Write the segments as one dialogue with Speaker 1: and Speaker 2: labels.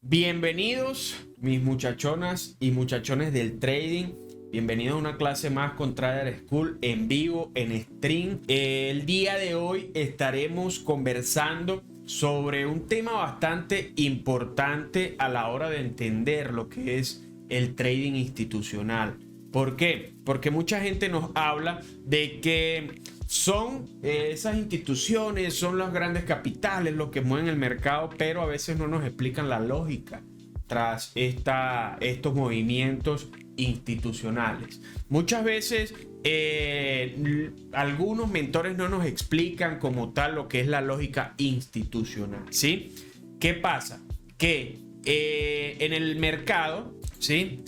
Speaker 1: Bienvenidos mis muchachonas y muchachones del trading. Bienvenidos a una clase más con Trader School en vivo, en stream. El día de hoy estaremos conversando sobre un tema bastante importante a la hora de entender lo que es el trading institucional. ¿Por qué? Porque mucha gente nos habla de que son esas instituciones, son los grandes capitales los que mueven el mercado, pero a veces no nos explican la lógica tras estos movimientos institucionales. Muchas veces algunos mentores no nos explican como tal lo que es la lógica institucional, ¿sí? ¿Qué pasa? Que en el mercado, ¿sí?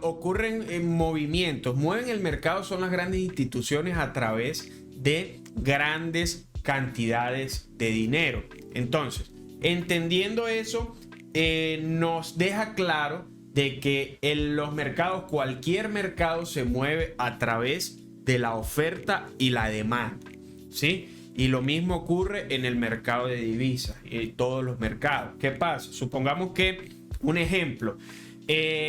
Speaker 1: Ocurren movimientos, mueven el mercado, son las grandes instituciones a través de grandes cantidades de dinero. Entonces, entendiendo eso, nos deja claro de que en los mercados, cualquier mercado se mueve a través de la oferta y la demanda, ¿sí? Y lo mismo ocurre en el mercado de divisas y todos los mercados. ¿Qué pasa? Supongamos que, un ejemplo,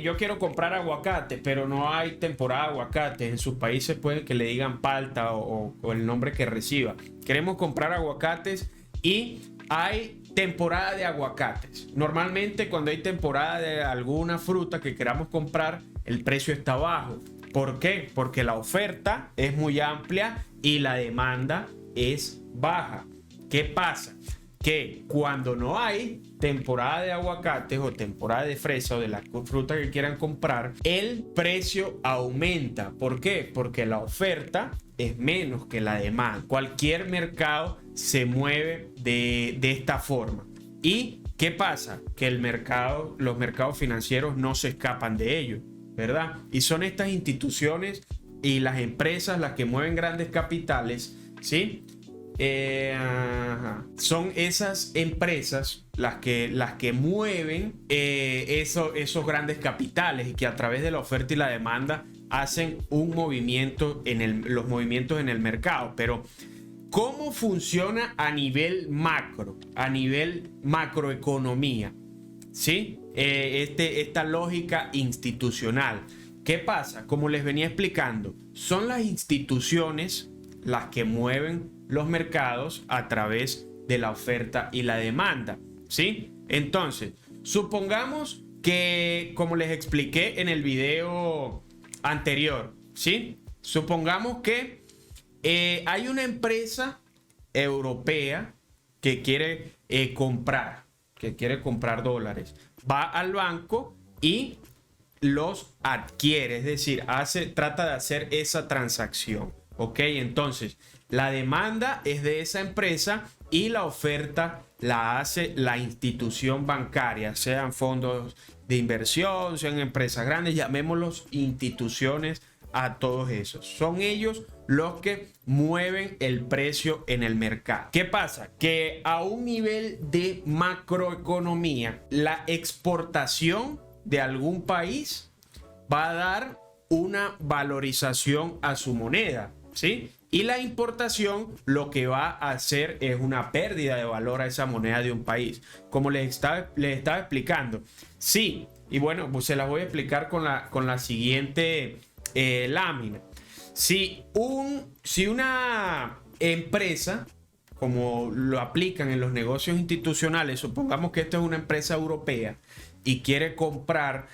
Speaker 1: yo quiero comprar aguacate, pero no hay temporada de aguacate. En sus países puede que le digan palta o el nombre que reciba. Queremos comprar aguacates y hay temporada de aguacates. Normalmente cuando hay temporada de alguna fruta que queramos comprar, el precio está bajo. ¿Por qué? Porque la oferta es muy amplia y la demanda es baja. ¿Qué pasa? Que cuando no hay temporada de aguacates o temporada de fresa o de la fruta que quieran comprar, el precio aumenta. ¿Por qué? Porque la oferta es menos que la demanda. Cualquier mercado se mueve de esta forma. ¿Y qué pasa? Que los mercados financieros no se escapan de ello, ¿verdad? Y son estas instituciones y las empresas las que mueven grandes capitales, ¿sí? Son esas empresas las que mueven esos grandes capitales y que a través de la oferta y la demanda hacen un movimiento los movimientos en el mercado. Pero ¿cómo funciona a nivel macroeconomía? ¿Sí? Esta lógica institucional. ¿Qué pasa? Como les venía explicando, son las instituciones las que mueven los mercados a través de la oferta y la demanda, ¿sí? Entonces, supongamos que, como les expliqué en el video anterior, ¿sí? Supongamos que hay una empresa europea que quiere comprar dólares. Va al banco y los adquiere, es decir, trata de hacer esa transacción. Ok, entonces la demanda es de esa empresa y la oferta la hace la institución bancaria, sean fondos de inversión, sean empresas grandes, llamémoslos instituciones a todos esos. Son ellos los que mueven el precio en el mercado. ¿Qué pasa? Que a un nivel de macroeconomía, la exportación de algún país va a dar una valorización a su moneda, ¿sí? Y la importación lo que va a hacer es una pérdida de valor a esa moneda de un país. Como les estaba explicando. Sí, y bueno, pues se las voy a explicar con la siguiente lámina. Si una empresa, como lo aplican en los negocios institucionales, supongamos que esto es una empresa europea y quiere comprar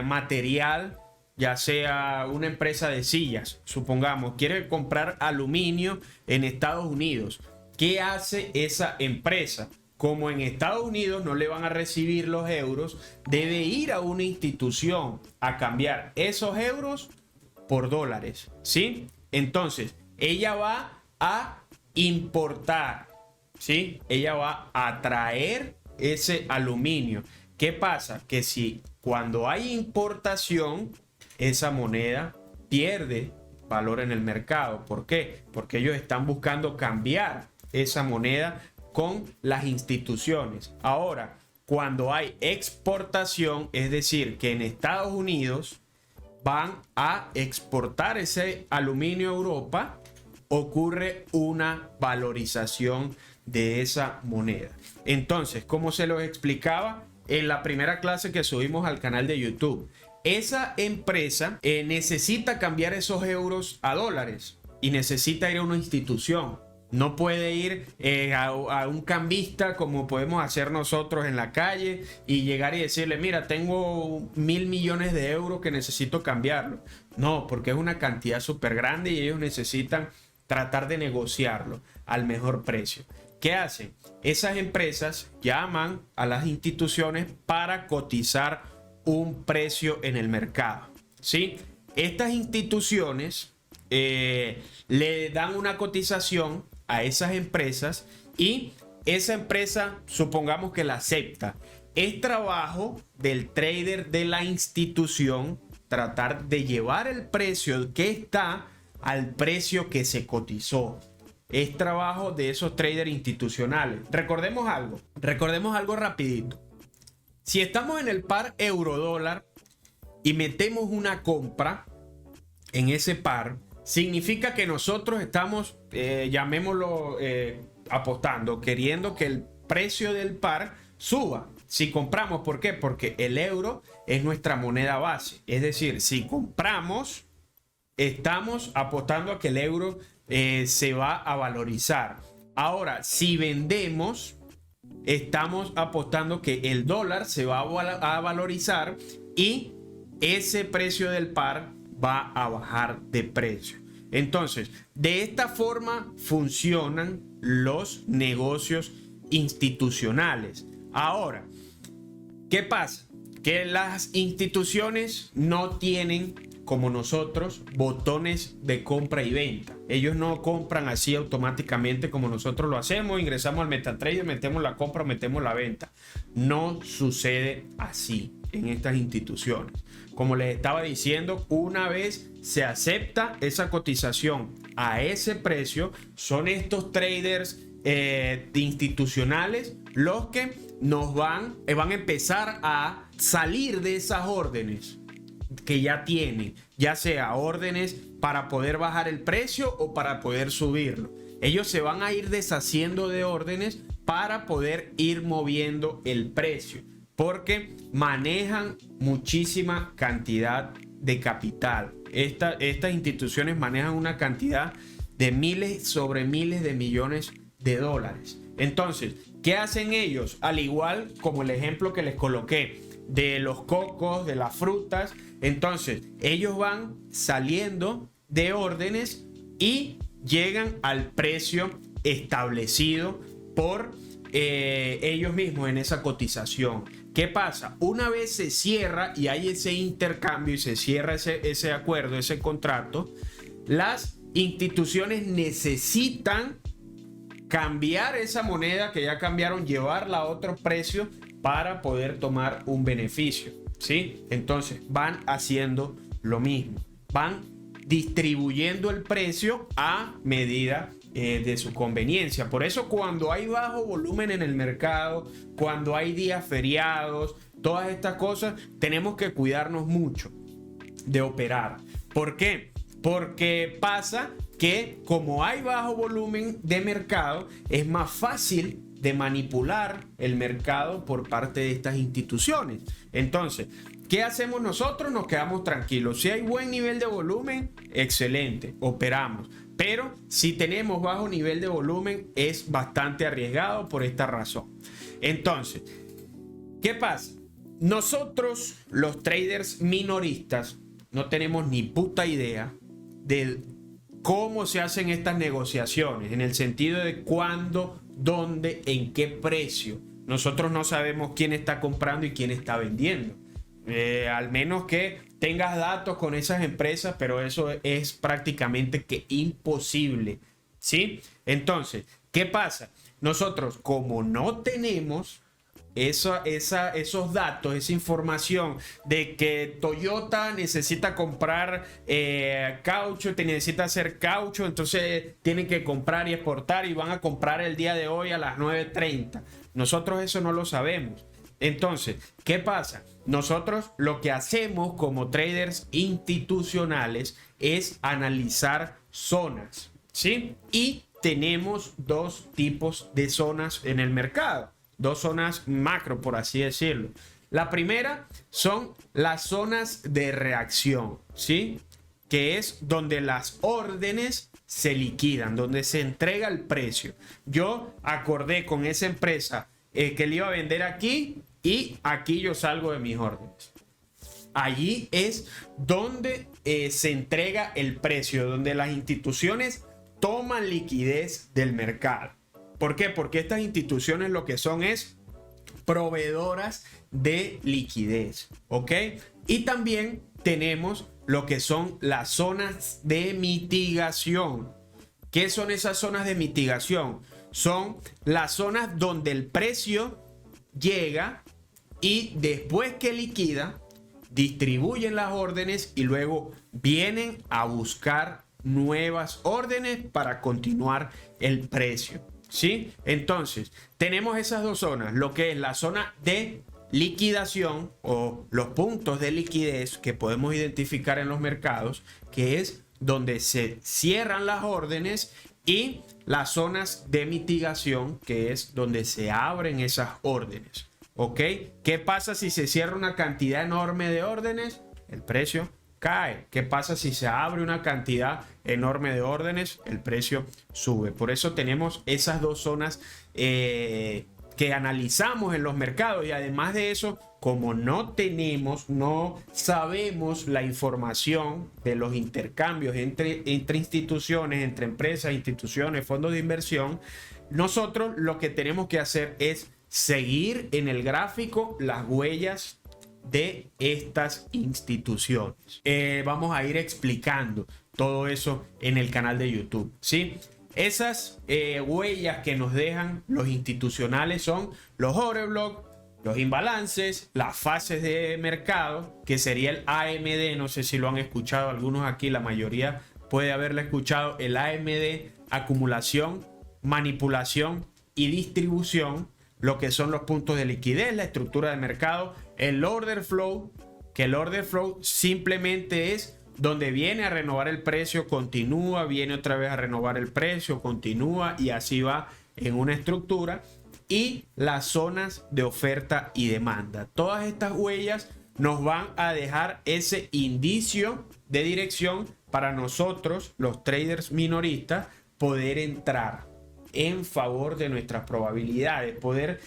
Speaker 1: material, ya sea una empresa de sillas, supongamos, quiere comprar aluminio en Estados Unidos. ¿Qué hace esa empresa? Como en Estados Unidos no le van a recibir los euros, debe ir a una institución a cambiar esos euros por dólares, ¿sí? Entonces, ella va a importar, ¿sí? Ella va a traer ese aluminio. ¿Qué pasa? Que si cuando hay importación, esa moneda pierde valor en el mercado. ¿Por qué? Porque ellos están buscando cambiar esa moneda con las instituciones. Ahora, cuando hay exportación, es decir, que en Estados Unidos van a exportar ese aluminio a Europa, ocurre una valorización de esa moneda. Entonces, como se los explicaba, en la primera clase que subimos al canal de YouTube. Esa empresa necesita cambiar esos euros a dólares y necesita ir a una institución. No puede ir a un cambista como podemos hacer nosotros en la calle y llegar y decirle, mira, tengo 1.000 millones de euros que necesito cambiarlo. No, porque es una cantidad súper grande y ellos necesitan tratar de negociarlo al mejor precio. ¿Qué hacen? Esas empresas llaman a las instituciones para cotizar un precio en el mercado, ¿sí? Estas instituciones le dan una cotización a esas empresas y esa empresa, supongamos que la acepta. Es trabajo del trader de la institución tratar de llevar el precio que está al precio que se cotizó. Es trabajo de esos traders institucionales. Recordemos algo rapidito. Si estamos en el par euro-dólar y metemos una compra en ese par, significa que nosotros estamos, llamémoslo, apostando, queriendo que el precio del par suba. Si compramos, ¿por qué? Porque el euro es nuestra moneda base. Es decir, si compramos, estamos apostando a que el euro se va a valorizar. Ahora, si vendemos, estamos apostando que el dólar se va a valorizar y ese precio del par va a bajar de precio. Entonces, de esta forma funcionan los negocios institucionales. Ahora, ¿qué pasa? Que las instituciones no tienen, como nosotros, botones de compra y venta. Ellos no compran así automáticamente como nosotros lo hacemos. Ingresamos al MetaTrader, metemos la compra, metemos la venta. No sucede así en estas instituciones. Como les estaba diciendo, una vez se acepta esa cotización a ese precio, son estos traders institucionales los que nos van a empezar a salir de esas órdenes que ya tienen, ya sea órdenes para poder bajar el precio o para poder subirlo. Ellos se van a ir deshaciendo de órdenes para poder ir moviendo el precio, porque manejan muchísima cantidad de capital. Estas instituciones manejan una cantidad de miles sobre miles de millones de dólares. Entonces, ¿qué hacen ellos? Al igual como el ejemplo que les coloqué de los cocos, de las frutas. Entonces, ellos van saliendo de órdenes y llegan al precio establecido por ellos mismos en esa cotización. ¿Qué pasa? Una vez se cierra y hay ese intercambio y se cierra ese acuerdo, ese contrato, las instituciones necesitan cambiar esa moneda que ya cambiaron, llevarla a otro precio para poder tomar un beneficio, ¿sí? Entonces van haciendo lo mismo, van distribuyendo el precio a medida de su conveniencia. Por eso cuando hay bajo volumen en el mercado, cuando hay días feriados, todas estas cosas, tenemos que cuidarnos mucho de operar. ¿Por qué? Porque pasa que como hay bajo volumen de mercado, es más fácil de manipular el mercado por parte de estas instituciones. Entonces, ¿qué hacemos nosotros? Nos quedamos tranquilos. Si hay buen nivel de volumen, excelente, operamos. Pero si tenemos bajo nivel de volumen, es bastante arriesgado por esta razón. Entonces, ¿qué pasa? Nosotros, los traders minoristas, no tenemos ni puta idea de cómo se hacen estas negociaciones, en el sentido de cuándo, dónde, en qué precio. Nosotros no sabemos quién está comprando y quién está vendiendo. Al menos que tengas datos con esas empresas, pero eso es prácticamente que imposible, ¿sí? Entonces, ¿qué pasa? Nosotros, como no tenemos esos datos, esa información de que Toyota necesita comprar caucho, te necesita hacer caucho, entonces tienen que comprar y exportar y van a comprar el día de hoy a las 9:30. Nosotros eso no lo sabemos. Entonces, ¿qué pasa? Nosotros lo que hacemos como traders institucionales es analizar zonas, ¿sí? Y tenemos dos tipos de zonas en el mercado. dos zonas macro, por así decirlo. La primera son las zonas de reacción, ¿sí? Que es donde las órdenes se liquidan, donde se entrega el precio. Yo acordé con esa empresa que le iba a vender aquí y aquí yo salgo de mis órdenes. Allí es donde se entrega el precio, donde las instituciones toman liquidez del mercado. ¿Por qué? Porque estas instituciones lo que son es proveedoras de liquidez, ¿ok? Y también tenemos lo que son las zonas de mitigación. ¿Qué son esas zonas de mitigación? Son las zonas donde el precio llega y después que liquida, distribuyen las órdenes y luego vienen a buscar nuevas órdenes para continuar el precio, ¿sí? Entonces, tenemos esas dos zonas, lo que es la zona de liquidación o los puntos de liquidez que podemos identificar en los mercados, que es donde se cierran las órdenes, y las zonas de mitigación, que es donde se abren esas órdenes. ¿Ok? ¿Qué pasa si se cierra una cantidad enorme de órdenes? El precio cae. ¿Qué pasa si se abre una cantidad enorme de órdenes? El precio sube. Por eso tenemos esas dos zonas que analizamos en los mercados, y además de eso, como no sabemos la información de los intercambios entre instituciones, entre empresas, instituciones, fondos de inversión, nosotros lo que tenemos que hacer es seguir en el gráfico las huellas de estas instituciones. Vamos a ir explicando todo eso en el canal de YouTube, ¿sí? Esas huellas que nos dejan los institucionales son los order block, los imbalances, las fases de mercado, que sería el AMD. No sé si lo han escuchado algunos aquí, la mayoría puede haberlo escuchado. El AMD, acumulación, manipulación y distribución, lo que son los puntos de liquidez, la estructura de mercado. El order flow, que el order flow simplemente es donde viene a renovar el precio, continúa, viene otra vez a renovar el precio, continúa, y así va en una estructura. Y las zonas de oferta y demanda. Todas estas huellas nos van a dejar ese indicio de dirección para nosotros, los traders minoristas, poder entrar en favor de nuestras probabilidades, poder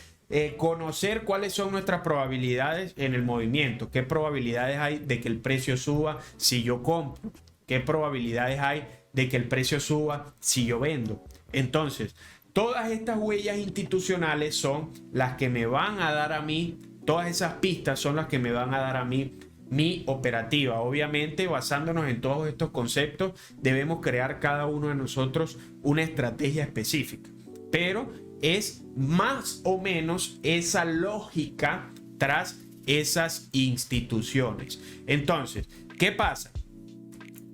Speaker 1: conocer cuáles son nuestras probabilidades en el movimiento, qué probabilidades hay de que el precio suba si yo compro, qué probabilidades hay de que el precio suba si yo vendo. Entonces, todas estas huellas institucionales son las que me van a dar a mí, todas esas pistas son las que me van a dar a mí mi operativa. Obviamente, basándonos en todos estos conceptos, debemos crear cada uno de nosotros una estrategia específica. Pero es más o menos esa lógica tras esas instituciones. Entonces, ¿qué pasa?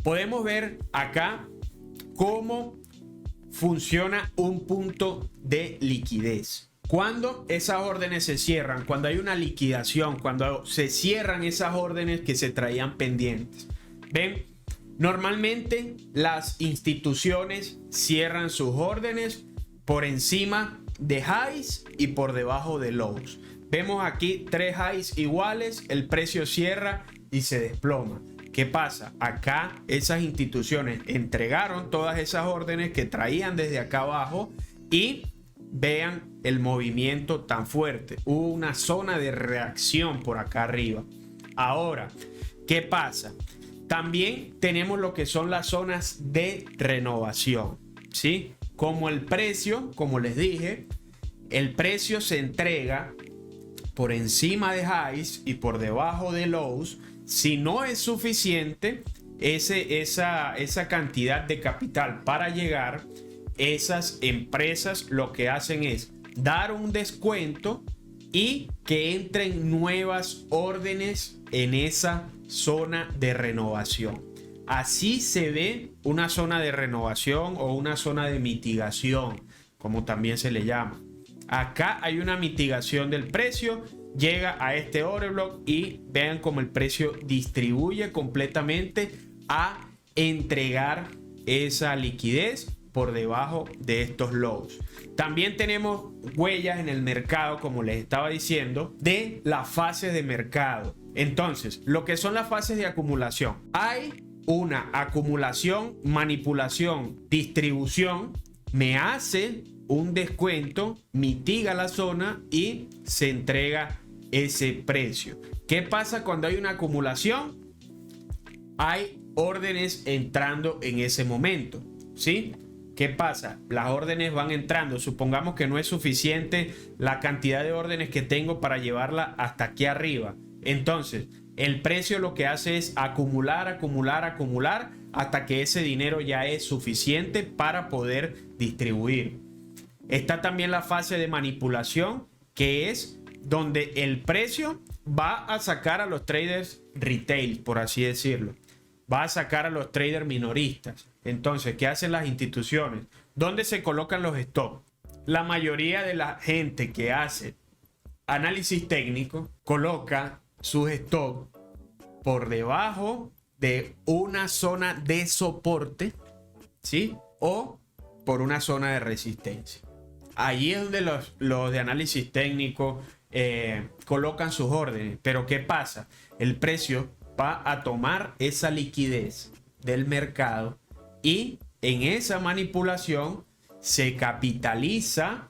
Speaker 1: Podemos ver acá cómo funciona un punto de liquidez. Cuando esas órdenes se cierran, cuando hay una liquidación, cuando se cierran esas órdenes que se traían pendientes. ¿Ven? Normalmente las instituciones cierran sus órdenes por encima de highs y por debajo de lows. Vemos aquí tres highs iguales, el precio cierra y se desploma. ¿Qué pasa? Acá esas instituciones entregaron todas esas órdenes que traían desde acá abajo, y vean el movimiento tan fuerte. Hubo una zona de reacción por acá arriba. Ahora, ¿qué pasa? También tenemos lo que son las zonas de renovación, ¿sí? Como el precio, como les dije, el precio se entrega por encima de highs y por debajo de lows. Si no es suficiente esa cantidad de capital para llegar, esas empresas lo que hacen es dar un descuento y que entren nuevas órdenes en esa zona de renovación. Así se ve una zona de renovación o una zona de mitigación, como también se le llama. Acá hay una mitigación del precio, llega a este order block y vean cómo el precio distribuye completamente a entregar esa liquidez por debajo de estos lows. También tenemos huellas en el mercado, como les estaba diciendo, de las fases de mercado. Entonces, lo que son las fases de acumulación. Hay una acumulación, manipulación, distribución. Me hace un descuento, mitiga la zona y se entrega ese precio. ¿Qué pasa cuando hay una acumulación? Hay órdenes entrando en ese momento, ¿sí? ¿Qué pasa? Las órdenes van entrando. Supongamos que no es suficiente la cantidad de órdenes que tengo para llevarla hasta aquí arriba. Entonces, el precio lo que hace es acumular, acumular, acumular hasta que ese dinero ya es suficiente para poder distribuir. Está también la fase de manipulación, que es donde el precio va a sacar a los traders retail, por así decirlo. Va a sacar a los traders minoristas. Entonces, ¿qué hacen las instituciones? ¿Dónde se colocan los stops? La mayoría de la gente que hace análisis técnico coloca sus stops por debajo de una zona de soporte, ¿sí? O por una zona de resistencia. Allí es donde los de análisis técnico colocan sus órdenes. Pero ¿qué pasa? El precio va a tomar esa liquidez del mercado y en esa manipulación se capitaliza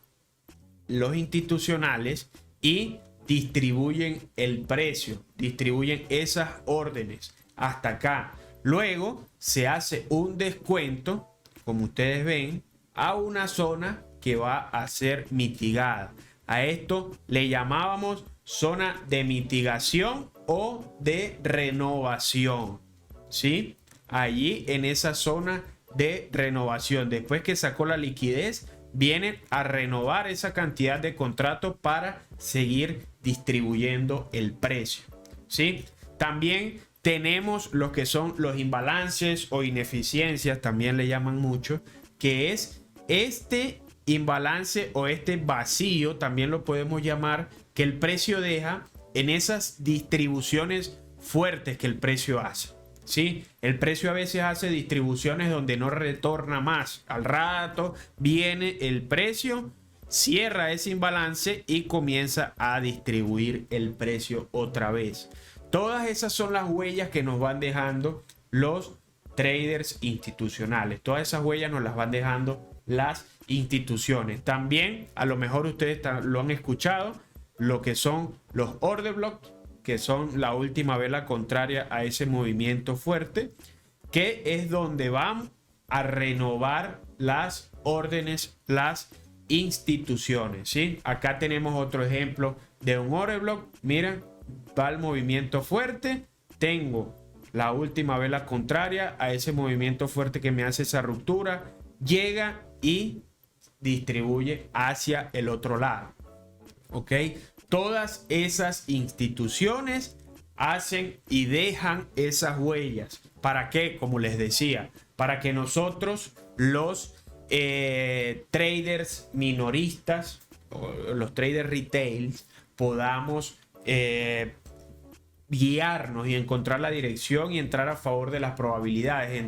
Speaker 1: los institucionales y distribuyen el precio, distribuyen esas órdenes hasta acá. Luego se hace un descuento, como ustedes ven, a una zona que va a ser mitigada. A esto le llamábamos zona de mitigación o de renovación, ¿sí? Allí en esa zona de renovación, después que sacó la liquidez, vienen a renovar esa cantidad de contratos para seguir distribuyendo el precio, ¿sí? También tenemos lo que son los imbalances o ineficiencias, también le llaman mucho, que es este imbalance o este vacío, también lo podemos llamar, que el precio deja en esas distribuciones fuertes que el precio hace, ¿sí? El precio a veces hace distribuciones donde no retorna más. Al rato viene el precio, cierra ese imbalance y comienza a distribuir el precio otra vez. Todas esas son las huellas que nos van dejando los traders institucionales. Todas esas huellas nos las van dejando las instituciones. También, a lo mejor ustedes lo han escuchado, lo que son los order blocks, que son la última vela contraria a ese movimiento fuerte, que es donde van a renovar las órdenes, las instituciones, ¿sí? Acá tenemos otro ejemplo de un order block. Miren, va el movimiento fuerte, tengo la última vela contraria a ese movimiento fuerte que me hace esa ruptura, llega y distribuye hacia el otro lado, ¿ok? Todas esas instituciones hacen y dejan esas huellas. ¿Para qué? Como les decía, para que nosotros los traders minoristas, o los traders retail, podamos guiarnos y encontrar la dirección y entrar a favor de las probabilidades.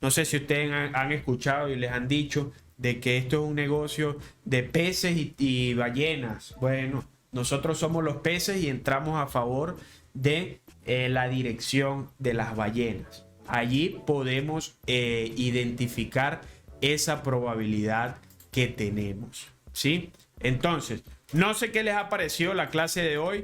Speaker 1: No sé si ustedes han escuchado y les han dicho de que esto es un negocio de peces y ballenas. Bueno, nosotros somos los peces y entramos a favor de la dirección de las ballenas. Allí podemos identificar esa probabilidad que tenemos, ¿sí? Entonces, no sé qué les ha parecido la clase de hoy.